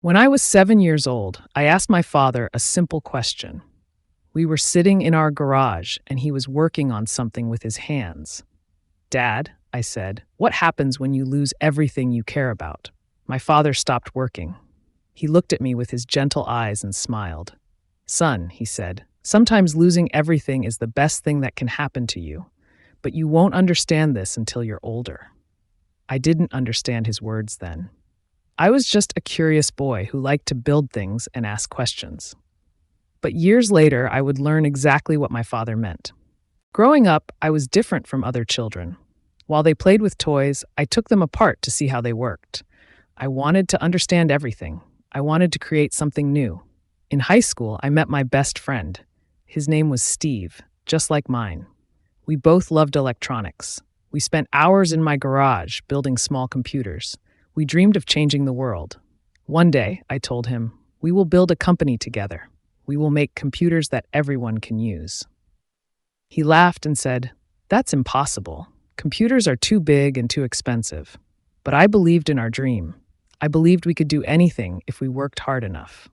When I was 7 years old, I asked my father a simple question. We were sitting in our garage and he was working on something with his hands. "Dad," I said, "what happens when you lose everything you care about?" My father stopped working. He looked at me with his gentle eyes and smiled. "Son," he said, "sometimes losing everything is the best thing that can happen to you, but you won't understand this until you're older." I didn't understand his words then. I was just a curious boy who liked to build things and ask questions. But years later, I would learn exactly what my father meant. Growing up, I was different from other children. While they played with toys, I took them apart to see how they worked. I wanted to understand everything. I wanted to create something new. In high school, I met my best friend. His name was Steve, just like mine. We both loved electronics. We spent hours in my garage building small computers. We dreamed of changing the world. One day, I told him, we will build a company together. We will make computers that everyone can use. He laughed and said, "That's impossible. Computers are too big and too expensive." But I believed in our dream. I believed we could do anything if we worked hard enough.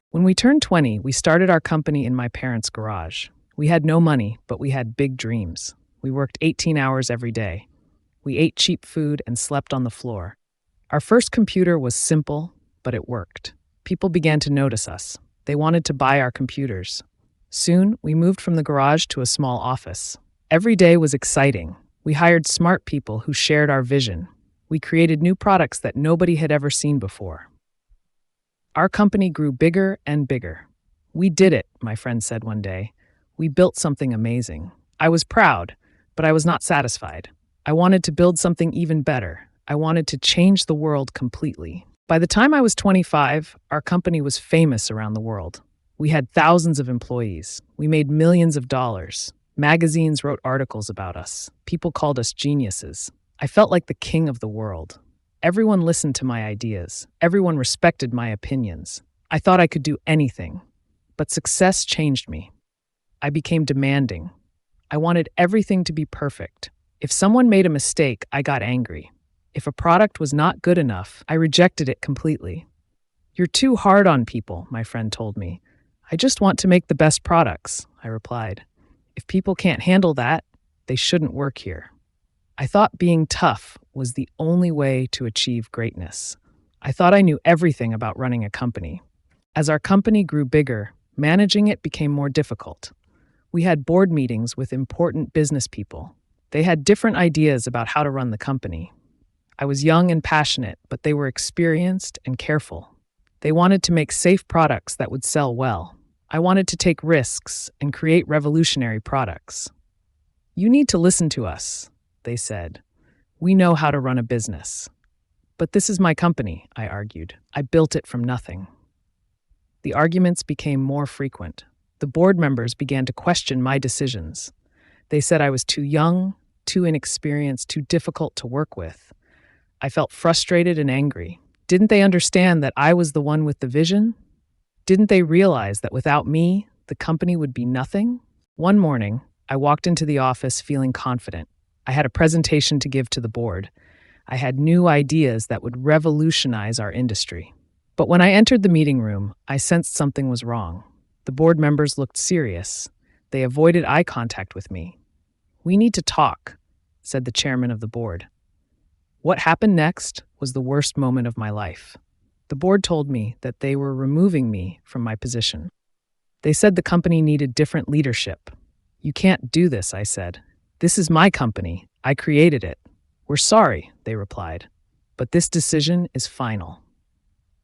When we turned 20, we started our company in my parents' garage. We had no money, but we had big dreams. We worked 18 hours every day. We ate cheap food and slept on the floor. Our first computer was simple, but it worked. People began to notice us. They wanted to buy our computers. Soon, we moved from the garage to a small office. Every day was exciting. We hired smart people who shared our vision. We created new products that nobody had ever seen before. Our company grew bigger and bigger. "We did it," my friend said one day. "We built something amazing." I was proud, but I was not satisfied. I wanted to build something even better. I wanted to change the world completely. By the time I was 25, our company was famous around the world. We had thousands of employees. We made millions of dollars. Magazines wrote articles about us. People called us geniuses. I felt like the king of the world. Everyone listened to my ideas. Everyone respected my opinions. I thought I could do anything. But success changed me. I became demanding. I wanted everything to be perfect. If someone made a mistake, I got angry. If a product was not good enough, I rejected it completely. "You're too hard on people," my friend told me. "I just want to make the best products," I replied. "If people can't handle that, they shouldn't work here." I thought being tough was the only way to achieve greatness. I thought I knew everything about running a company. As our company grew bigger, managing it became more difficult. We had board meetings with important business people. They had different ideas about how to run the company. I was young and passionate, but they were experienced and careful. They wanted to make safe products that would sell well. I wanted to take risks and create revolutionary products. "You need to listen to us," they said. "We know how to run a business." "But this is my company," I argued. "I built it from nothing." The arguments became more frequent. The board members began to question my decisions. They said I was too young, too inexperienced, too difficult to work with. I felt frustrated and angry. Didn't they understand that I was the one with the vision? Didn't they realize that without me, the company would be nothing? One morning, I walked into the office feeling confident. I had a presentation to give to the board. I had new ideas that would revolutionize our industry. But when I entered the meeting room, I sensed something was wrong. The board members looked serious. They avoided eye contact with me. "We need to talk," said the chairman of the board. What happened next was the worst moment of my life. The board told me that they were removing me from my position. They said the company needed different leadership. "You can't do this," I said. "This is my company. I created it." "We're sorry," they replied, "but this decision is final."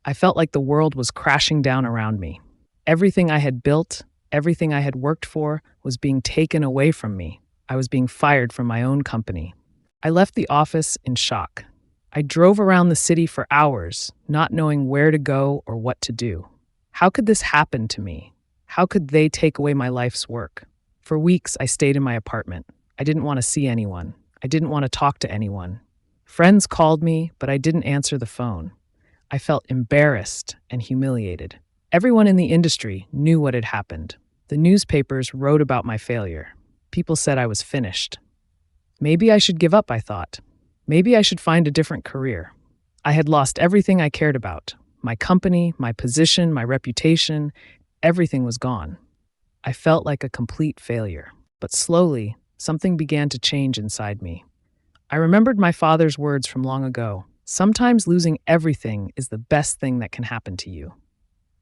I felt like the world was crashing down around me. Everything I had built, everything I had worked for, was being taken away from me. I was being fired from my own company. I left the office in shock. I drove around the city for hours, not knowing where to go or what to do. How could this happen to me? How could they take away my life's work? For weeks, I stayed in my apartment. I didn't want to see anyone. I didn't want to talk to anyone. Friends called me, but I didn't answer the phone. I felt embarrassed and humiliated. Everyone in the industry knew what had happened. The newspapers wrote about my failure. People said I was finished. Maybe I should give up, I thought. Maybe I should find a different career. I had lost everything I cared about. My company, my position, my reputation, everything was gone. I felt like a complete failure. But slowly, something began to change inside me. I remembered my father's words from long ago. Sometimes losing everything is the best thing that can happen to you.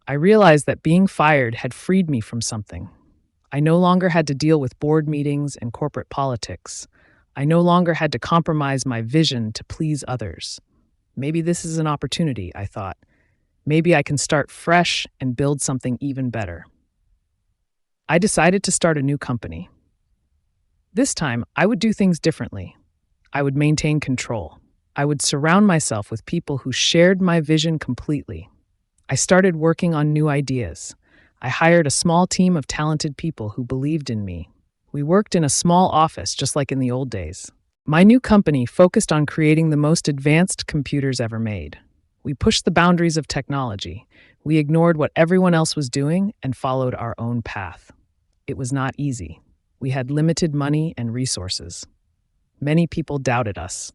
I realized that being fired had freed me from something. I no longer had to deal with board meetings and corporate politics. I no longer had to compromise my vision to please others. Maybe this is an opportunity, I thought. Maybe I can start fresh and build something even better. I decided to start a new company. This time, I would do things differently. I would maintain control. I would surround myself with people who shared my vision completely. I started working on new ideas. I hired a small team of talented people who believed in me. We worked in a small office, just like in the old days. My new company focused on creating the most advanced computers ever made. We pushed the boundaries of technology. We ignored what everyone else was doing and followed our own path. It was not easy. We had limited money and resources. Many people doubted us.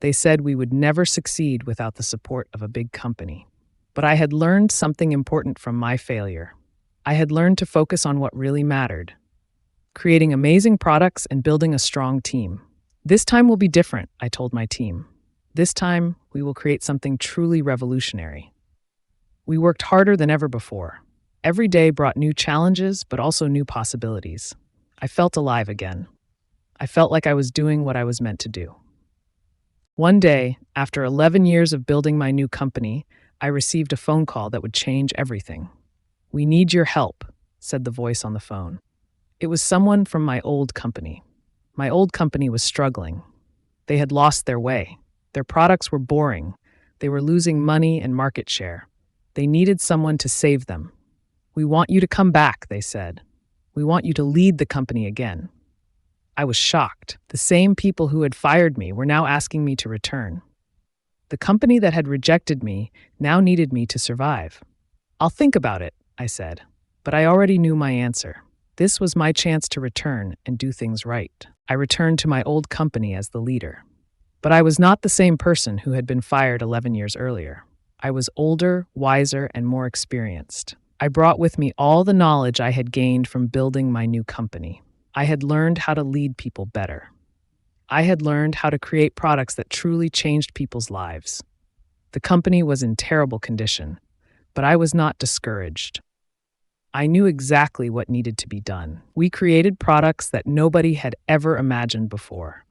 They said we would never succeed without the support of a big company. But I had learned something important from my failure. I had learned to focus on what really mattered, creating amazing products and building a strong team. This time will be different, I told my team. This time, we will create something truly revolutionary. We worked harder than ever before. Every day brought new challenges, but also new possibilities. I felt alive again. I felt like I was doing what I was meant to do. One day, after 11 years of building my new company, I received a phone call that would change everything. "We need your help," said the voice on the phone. It was someone from my old company. My old company was struggling. They had lost their way. Their products were boring. They were losing money and market share. They needed someone to save them. "We want you to come back," they said. "We want you to lead the company again." I was shocked. The same people who had fired me were now asking me to return. The company that had rejected me now needed me to survive. "I'll think about it," I said, but I already knew my answer. This was my chance to return and do things right. I returned to my old company as the leader. But I was not the same person who had been fired 11 years earlier. I was older, wiser, and more experienced. I brought with me all the knowledge I had gained from building my new company. I had learned how to lead people better. I had learned how to create products that truly changed people's lives. The company was in terrible condition, but I was not discouraged. I knew exactly what needed to be done. We created products that nobody had ever imagined before.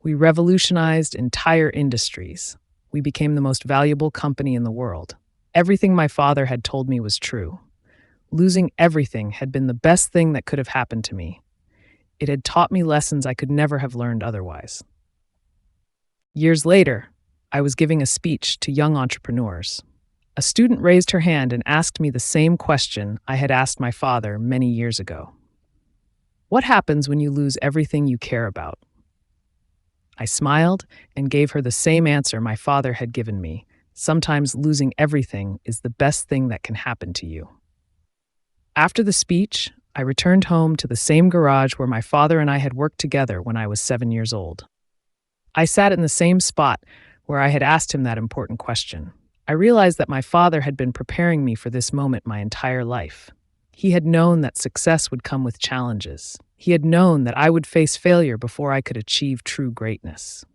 We revolutionized entire industries. We became the most valuable company in the world. Everything my father had told me was true. Losing everything had been the best thing that could have happened to me. It had taught me lessons I could never have learned otherwise. Years later, I was giving a speech to young entrepreneurs. A student raised her hand and asked me the same question I had asked my father many years ago. "What happens when you lose everything you care about?" I smiled and gave her the same answer my father had given me. Sometimes losing everything is the best thing that can happen to you. After the speech, I returned home to the same garage where my father and I had worked together when I was 7 years old. I sat in the same spot where I had asked him that important question. I realized that my father had been preparing me for this moment my entire life. He had known that success would come with challenges. He had known that I would face failure before I could achieve true greatness.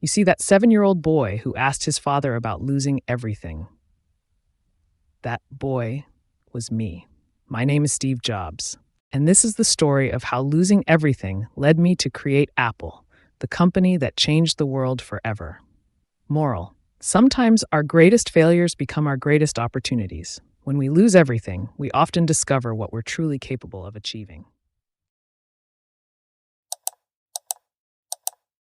You see, that 7-year-old boy who asked his father about losing everything, that boy was me. My name is Steve Jobs, and this is the story of how losing everything led me to create Apple, the company that changed the world forever. Moral: sometimes our greatest failures become our greatest opportunities. When we lose everything, we often discover what we're truly capable of achieving.